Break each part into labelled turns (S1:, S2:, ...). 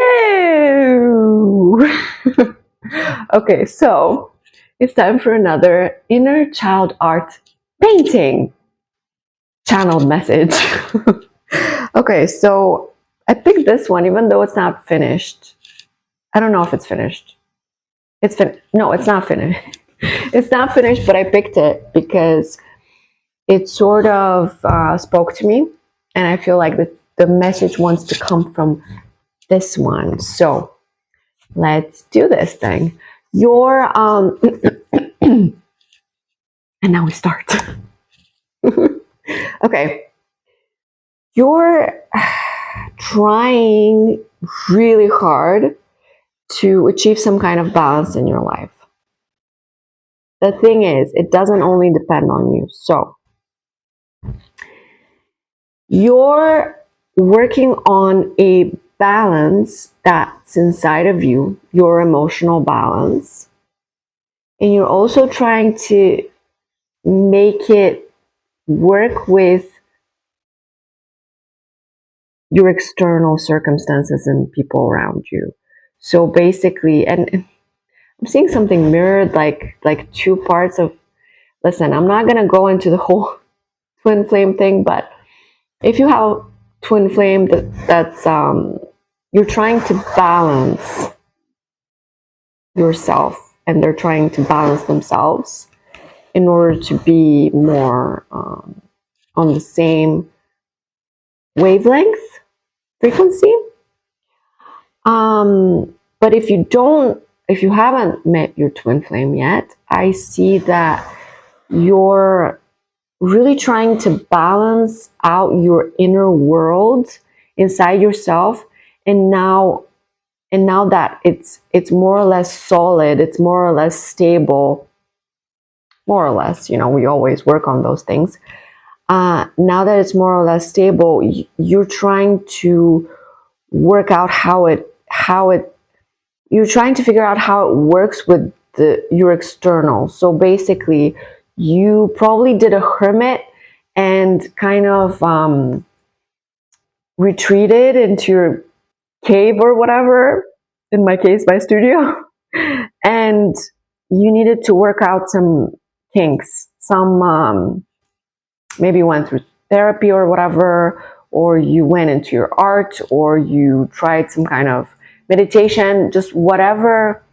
S1: Hello! Okay, so it's time for another inner child art painting channeled message. Okay, so I picked this one even though it's not finished. I don't know if it's finished. No, it's not finished. It's not finished, but I picked it because it sort of spoke to me, and I feel like the message wants to come from this one. So let's do this thing. And now we start. Okay. You're trying really hard to achieve some kind of balance in your life. The thing is, it doesn't only depend on you. So you're working on a balance that's inside of you, your emotional balance. And you're also trying to make it work with your external circumstances and people around you. So basically, and I'm seeing something mirrored, like two parts of, listen, I'm not going to go into the whole twin flame thing, but if you have twin flame that's you're trying to balance yourself and they're trying to balance themselves in order to be more on the same wavelength frequency. But if you haven't met your twin flame yet, I see that you're really trying to balance out your inner world inside yourself, and now that it's more or less solid, it's more or less stable, more or less, we always work on those things. Now that it's more or less stable, you're trying to work out you're trying to figure out how it works with your external. So basically, you probably did a hermit and kind of retreated into your cave or whatever, in my case, my studio, and you needed to work out some kinks, maybe you went through therapy or whatever, or you went into your art, or you tried some kind of meditation, just whatever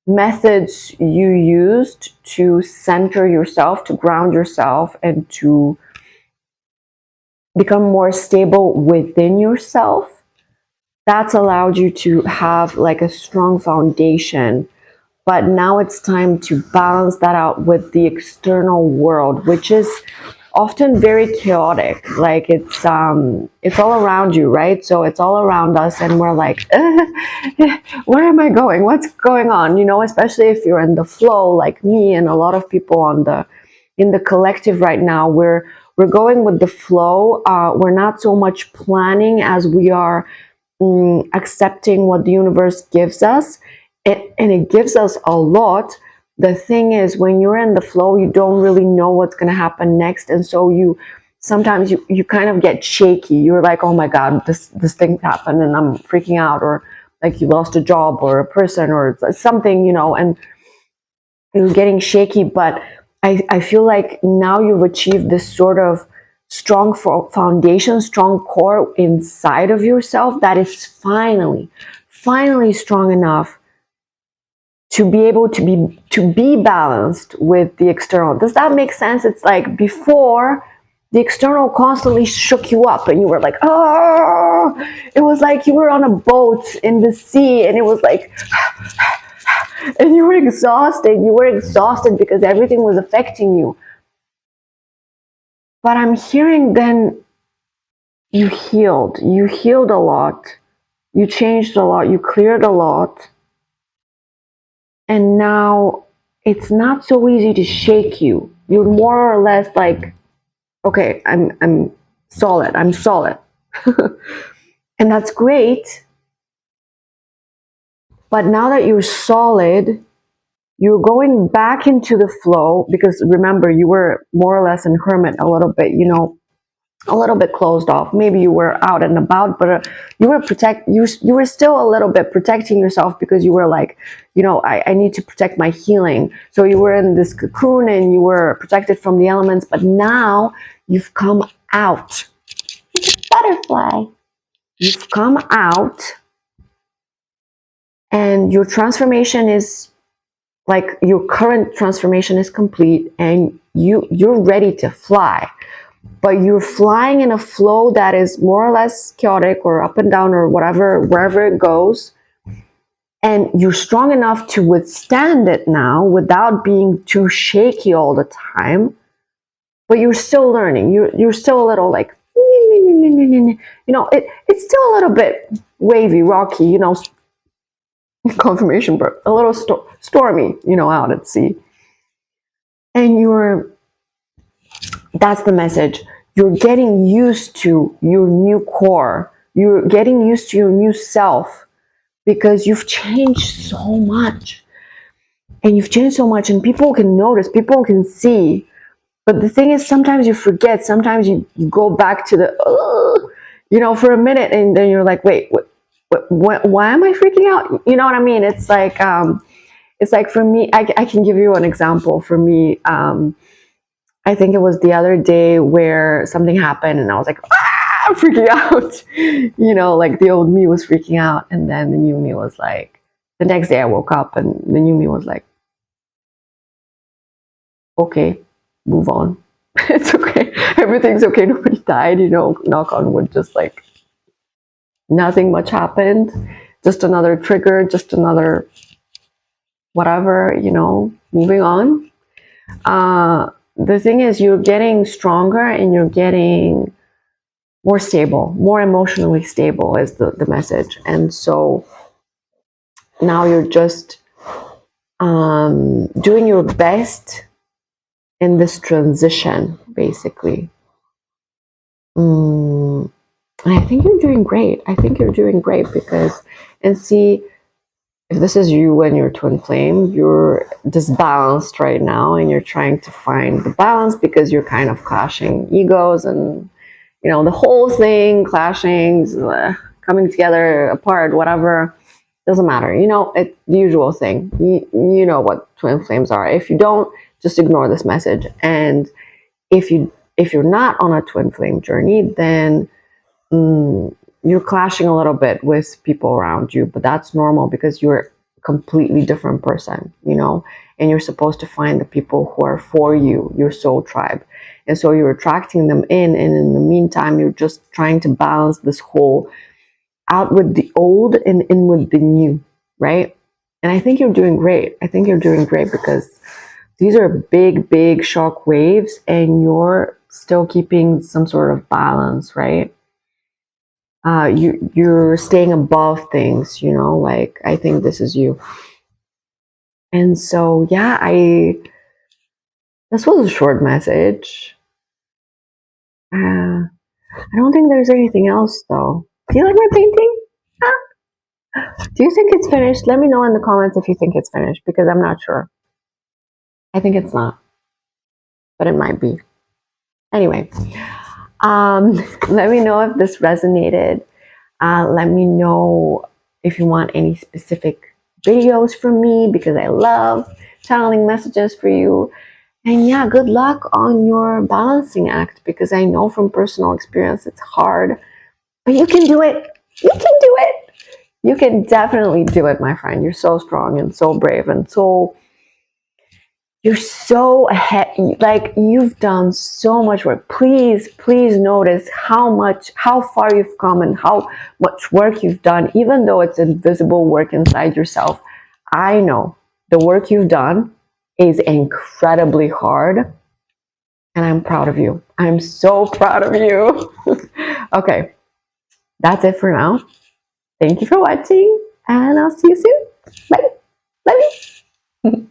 S1: methods you used to center yourself, to ground yourself, and to become more stable within yourself. That's allowed you to have like a strong foundation. But now it's time to balance that out with the external world, which is often very chaotic. Like it's all around you, right? So it's all around us, and we're like, where am I going? What's going on? Especially if you're in the flow, like me and a lot of people in the collective right now. We're going with the flow. We're not so much planning as we are accepting what the universe gives us, and it gives us a lot. The thing is, when you're in the flow, you don't really know what's going to happen next, and so sometimes you kind of get shaky. You're like, oh my god, this thing happened and I'm freaking out, or like you lost a job or a person or something, and you're getting shaky. But I feel like now you've achieved this sort of strong foundation, strong core inside of yourself that is finally strong enough to be able to be balanced with the external. Does that make sense? It's like before, the external constantly shook you up and you were like, oh, it was like you were on a boat in the sea, and it was like, and you were exhausted because everything was affecting you. But I'm hearing then you healed a lot, you changed a lot, you cleared a lot. And now it's not so easy to shake you. You're more or less like, okay, I'm solid. And that's great. But now that you're solid, you're going back into the flow, because remember, you were more or less in hermit a little bit, a little bit closed off. Maybe you were out and about, but you were still a little bit protecting yourself, because you were like, I need to protect my healing. So you were in this cocoon and you were protected from the elements, but now you've come out. Butterfly. You've come out, and your transformation is like, your current transformation is complete, and you're ready to fly. But you're flying in a flow that is more or less chaotic, or up and down, or whatever, wherever it goes. And you're strong enough to withstand it now without being too shaky all the time. But you're still learning. You're still a little like, it's still a little bit wavy, rocky, confirmation, but a little stormy, out at sea. And that's the message. You're getting used to your new core. You're getting used to your new self, because you've changed so much. And you've changed so much, and people can notice, people can see. But the thing is, sometimes you forget. Sometimes you go back to the, for a minute, and then you're like, wait, why am I freaking out? You know what I mean? It's like for me, I can give you an example. For me, I think it was the other day where something happened, and I was like, I'm freaking out. Like the old me was freaking out, and then the new me was like, the next day I woke up, and the new me was like, okay, move on. It's okay. Everything's okay. Nobody died, knock on wood, just like nothing much happened. Just another trigger, just another whatever, moving on. The thing is, you're getting stronger, and you're getting more stable, more emotionally stable is the message. And so now you're just doing your best in this transition, basically. And I think you're doing great. Because, and see, if this is you and your twin flame, you're disbalanced right now, and you're trying to find the balance, because you're kind of clashing egos, and the whole thing clashing, coming together, apart, whatever, doesn't matter. It's the usual thing. You know what twin flames are. If you don't, just ignore this message. And if you're not on a twin flame journey, then you're clashing a little bit with people around you, but that's normal, because you're a completely different person, and you're supposed to find the people who are for you, your soul tribe. And so you're attracting them in, and in the meantime, you're just trying to balance this whole out with the old and in with the new, right? And I think you're doing great. Because these are big, big shock waves, and you're still keeping some sort of balance, right? You're staying above things, like, I think this is you. And so, yeah, this was a short message. I don't think there's anything else, though. Do you like my painting? Do you think it's finished? Let me know in the comments if you think it's finished, because I'm not sure. I think it's not, but it might be. Anyway, let me know if this resonated. Let me know if you want any specific videos from me, because I love channeling messages for you. And yeah, good luck on your balancing act, because I know from personal experience it's hard, but you can do it. You can do it. You can definitely do it, my friend. You're so strong and so brave, and you're so ahead. Like, you've done so much work. Please notice how far you've come, and how much work you've done, even though it's invisible work inside yourself. I know the work you've done is incredibly hard, and I'm proud of you. I'm so proud of you. Okay, that's it for now. Thank you for watching, and I'll see you soon. Bye. Love you.